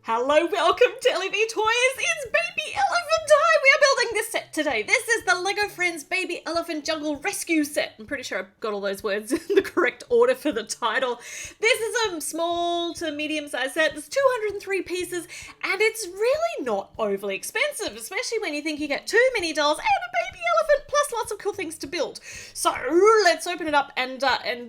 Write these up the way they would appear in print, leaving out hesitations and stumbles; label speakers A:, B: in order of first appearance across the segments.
A: Hello, welcome to Ellie V Toys. It's baby elephant time. We are building this set today. This is the Lego Friends Baby Elephant Jungle Rescue Set. I'm pretty sure I've got all those words in the correct order for the title. This is a small to medium-sized set. There's 203 pieces, and it's really not overly expensive, especially when you think you get 2 mini dolls and a baby elephant, plus lots of cool things to build. So let's open it up and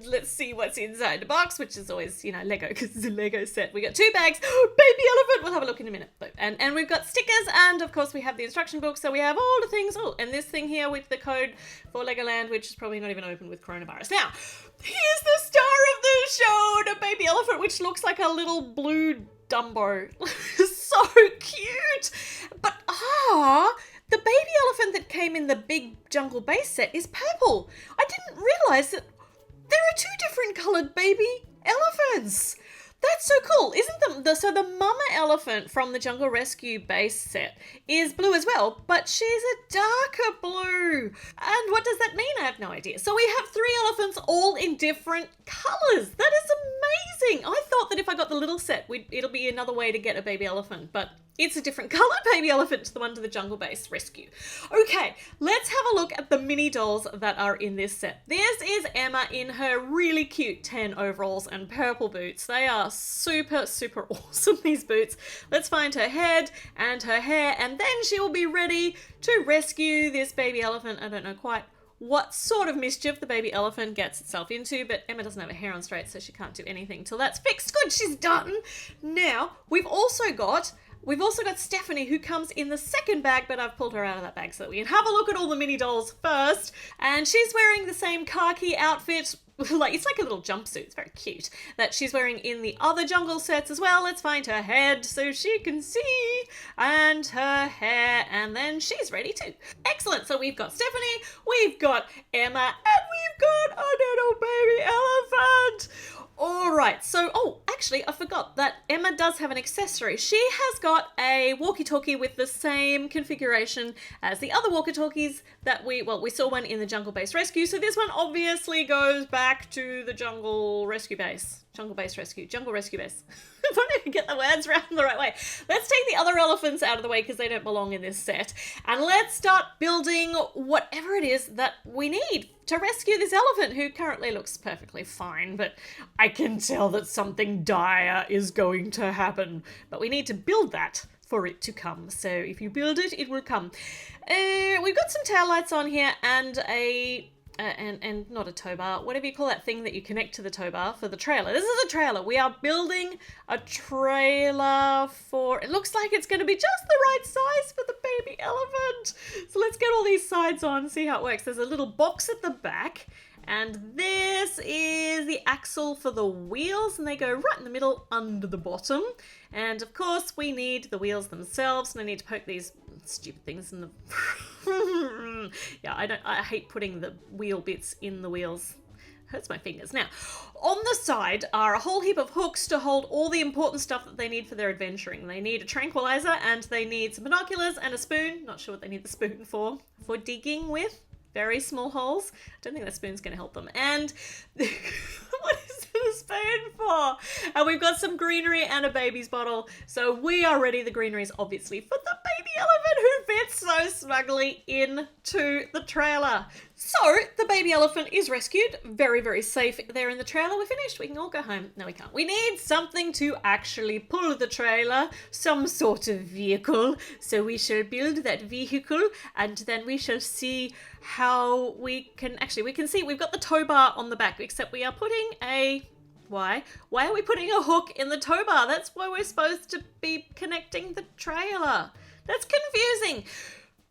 A: let's see what's inside the box, which is always, Lego, because it's a Lego set. We got 2 bags, baby elephant. We'll have a look in a minute. And we've got stickers, and of course we have the instruction book, so we have all the things. Oh, and this thing here with the code for Legoland, which is probably not even open with coronavirus. Now, here's the star of the show, the baby elephant, which looks like a little blue Dumbo. So cute. But, the baby elephant that came in the big jungle base set is purple. I didn't realise that there are 2 different coloured baby elephants. That's so cool, isn't so the mama elephant from the Jungle Rescue base set is blue as well, but she's a darker blue. And what does that mean? I have no idea. So we have 3 elephants all in different colours. That is amazing. I thought that if I got the little set, it'll be another way to get a baby elephant, but it's a different colour baby elephant to the one to the Jungle Base Rescue. Okay, let's have a look at the mini dolls that are in this set. This is Emma in her really cute tan overalls and purple boots. They are super, super awesome, these boots. Let's find her head and her hair, and then she will be ready to rescue this baby elephant. I don't know quite what sort of mischief the baby elephant gets itself into, but Emma doesn't have her hair on straight, so she can't do anything till that's fixed. Good, she's done. Now, we've also got Stephanie, who comes in the second bag, but I've pulled her out of that bag so that we can have a look at all the mini dolls first. And she's wearing the same khaki outfit, it's like a little jumpsuit, it's very cute, that she's wearing in the other jungle sets as well. Let's find her head so she can see, and her hair, and then she's ready too. Excellent, so we've got Stephanie, we've got Emma, and we've got a little baby elephant. Alright, so, actually, I forgot that Emma does have an accessory. She has got a walkie-talkie with the same configuration as the other walkie-talkies that we saw one in the Jungle Base Rescue, so this one obviously goes back to the Jungle Rescue Base. Jungle Base Rescue. Jungle Rescue Base. If I can get the words around the right way. Let's take the other elephants out of the way because they don't belong in this set. And let's start building whatever it is that we need to rescue this elephant, who currently looks perfectly fine, but I can tell that something dire is going to happen. But we need to build that for it to come. So if you build it, it will come. We've got some tail lights on here and and not a tow bar, whatever you call that thing that you connect to the tow bar for the trailer. This is a trailer. We are building a trailer for, it looks like it's going to be just the right size for the baby elephant. So let's get all these sides on, see how it works. There's a little box at the back, and this is the axle for the wheels, and they go right in the middle under the bottom. And of course we need the wheels themselves, and I need to poke these stupid things in the yeah, I hate putting the wheel bits in the wheels. Hurts my fingers. Now, on the side are a whole heap of hooks to hold all the important stuff that they need for their adventuring. They need a tranquilizer, and they need some binoculars and a spoon. Not sure what they need the spoon for digging with. Very small holes. I don't think that spoon's going to help them. And what is the spoon for? And we've got some greenery and a baby's bottle. So we are ready. The greenery is obviously for the baby elephant, who fits so snugly into the trailer. So the baby elephant is rescued. Very, very safe there in the trailer. We're finished. We can all go home. No, we can't. We need something to actually pull the trailer, some sort of vehicle. So we shall build that vehicle, and then we shall see how we can see we've got the tow bar on the back, except we are putting why are we putting a hook in the tow bar? That's why we're supposed to be connecting the trailer. That's confusing.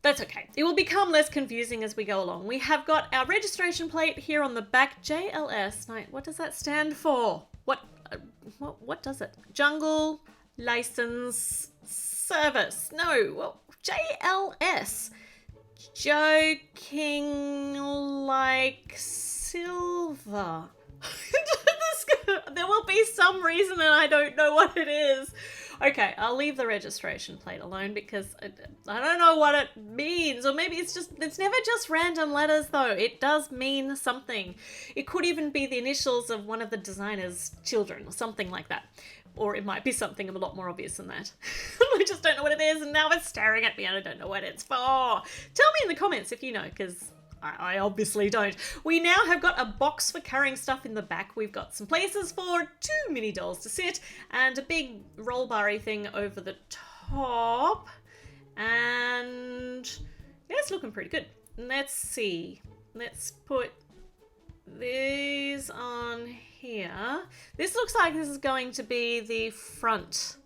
A: That's okay. It will become less confusing as we go along. We have got our registration plate here on the back, JLS. Now, what does that stand for? What does it? Jungle License Service. No, well, JLS. Joking like silver. There will be some reason and I don't know what it is. Okay, I'll leave the registration plate alone because I don't know what it means. Or maybe it's never just random letters though. It does mean something. It could even be the initials of one of the designer's children or something like that. Or it might be something a lot more obvious than that. I just don't know what it is, and now it's staring at me and I don't know what it's for. Tell me in the comments if you know, because I obviously don't. We now have got a box for carrying stuff in the back. We've got some places for 2 mini dolls to sit and a big roll bar-y thing over the top. And yeah, it's looking pretty good. Let's see. Let's put these on here. This looks like this is going to be the front.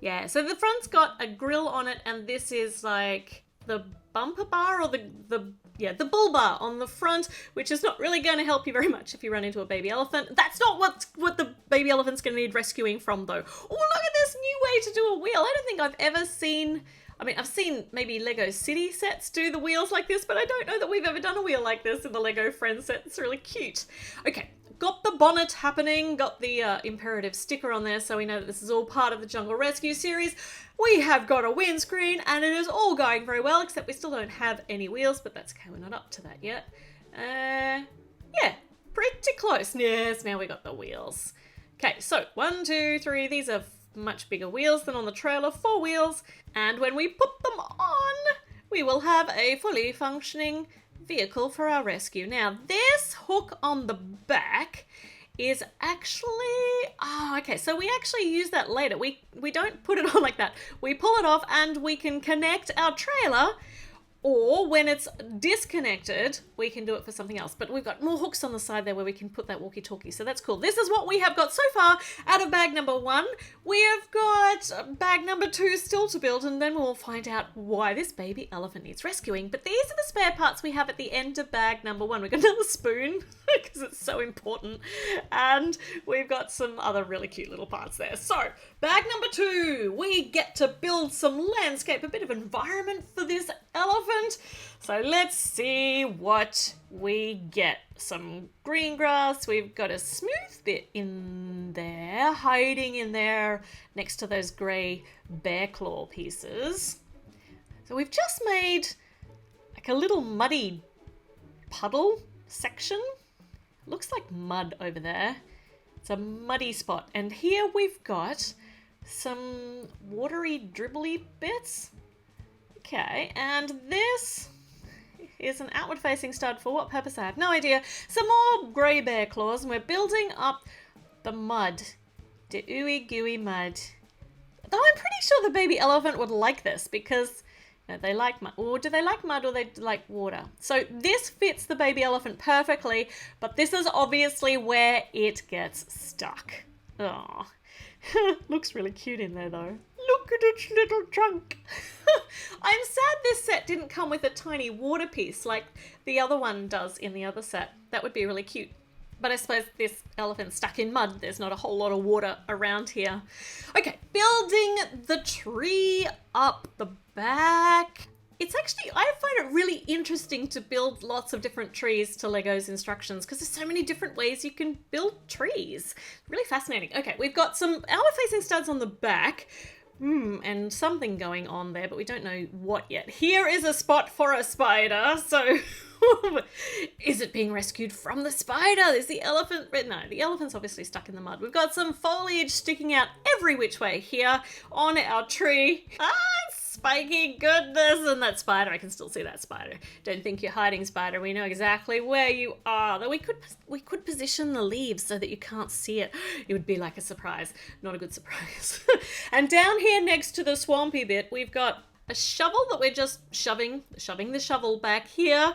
A: Yeah, so the front's got a grill on it, and this is like the bumper bar or the bull bar on the front, which is not really going to help you very much if you run into a baby elephant. That's not what the baby elephant's going to need rescuing from, though. Oh, look at this new way to do a wheel. I don't think I've ever seen... I mean, I've seen maybe Lego City sets do the wheels like this, but I don't know that we've ever done a wheel like this in the Lego Friends set. It's really cute. Okay, got the bonnet happening, got the imperative sticker on there, so we know that this is all part of the Jungle Rescue series. We have got a windscreen, and it is all going very well, except we still don't have any wheels, but that's okay, we're not up to that yet. Yeah, pretty close. Yes, now we got the wheels. Okay, so 1, 2, 3, these are much bigger wheels than on the trailer, 4 wheels, and when we put them on, we will have a fully functioning vehicle for our rescue. Now, this hook on the back is actually... Oh, okay, so we actually use that later. We don't put it on like that. We pull it off and we can connect our trailer, or when it's disconnected, we can do it for something else. But we've got more hooks on the side there where we can put that walkie-talkie, so that's cool. This is what we have got so far out of bag number 1. We have got bag number 2 still to build, and then we'll find out why this baby elephant needs rescuing. But these are the spare parts we have at the end of bag number 1. We've got another spoon, because it's so important, and we've got some other really cute little parts there. So, bag number 2, we get to build some landscape, a bit of environment for this elephant. So let's see what we get. Some green grass. We've got a smooth bit in there, hiding in there next to those grey bear claw pieces. So we've just made like a little muddy puddle section. Looks like mud over there. It's a muddy spot. And here we've got some watery dribbly bits. Okay, and this is an outward-facing stud. For what purpose? I have no idea. Some more grey bear claws, and we're building up the mud. The ooey gooey mud. Though I'm pretty sure the baby elephant would like this, because you know, they like mud. Or do they like mud or they like water? So this fits the baby elephant perfectly, but this is obviously where it gets stuck. Oh, looks really cute in there though. Look at its little trunk. I'm sad this set didn't come with a tiny water piece like the other one does in the other set. That would be really cute. But I suppose this elephant's stuck in mud. There's not a whole lot of water around here. Okay, building the tree up the back. It's actually, I find it really interesting to build lots of different trees to Lego's instructions because there's so many different ways you can build trees. Really fascinating. Okay, we've got some outward-facing studs on the back. And something going on there, but we don't know what yet. Here is a spot for a spider, so is it being rescued from the spider? Is the elephant... No, the elephant's obviously stuck in the mud. We've got some foliage sticking out every which way here on our tree. Spiky goodness! And that spider, I can still see that spider. Don't think you're hiding, spider. We know exactly where you are. Though we could position the leaves so that you can't see it. It would be like a surprise. Not a good surprise. And down here next to the swampy bit, we've got a shovel that we're just shoving the shovel back here.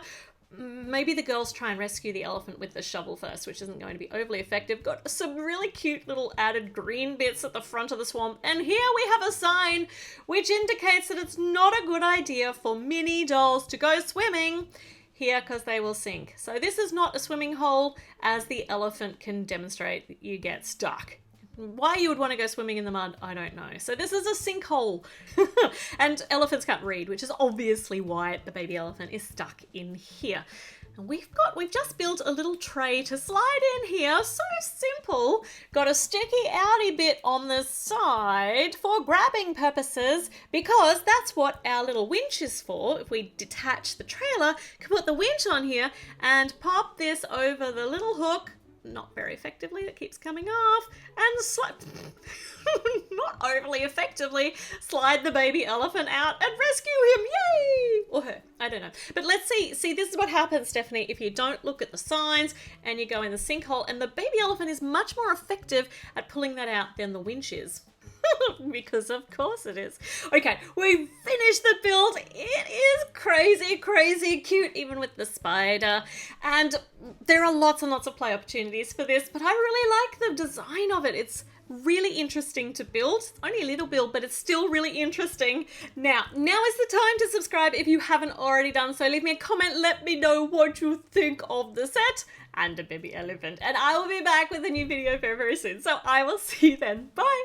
A: Maybe the girls try and rescue the elephant with the shovel first, which isn't going to be overly effective. Got some really cute little added green bits at the front of the swamp. And here we have a sign which indicates that it's not a good idea for mini dolls to go swimming here because they will sink. So this is not a swimming hole, as the elephant can demonstrate that you get stuck. Why you would want to go swimming in the mud, I don't know. So this is a sinkhole. And elephants can't read, which is obviously why the baby elephant is stuck in here. And we've just built a little tray to slide in here. So simple. Got a sticky outy bit on the side for grabbing purposes, because that's what our little winch is for. If we detach the trailer, can put the winch on here and pop this over the little hook not very effectively, that keeps coming off, and not overly effectively, slide the baby elephant out and rescue him, yay! Or her, I don't know. But let's see, this is what happens, Stephanie, if you don't look at the signs and you go in the sinkhole, and the baby elephant is much more effective at pulling that out than the winch is. Because of course it is. Okay, we finished the build. It is crazy, crazy cute, even with the spider. And there are lots and lots of play opportunities for this, but I really like the design of it. It's really interesting to build. It's only a little build, but it's still really interesting. Now is the time to subscribe if you haven't already done so. Leave me a comment, let me know what you think of the set and a baby elephant. And I will be back with a new video very, very soon. So I will see you then. Bye!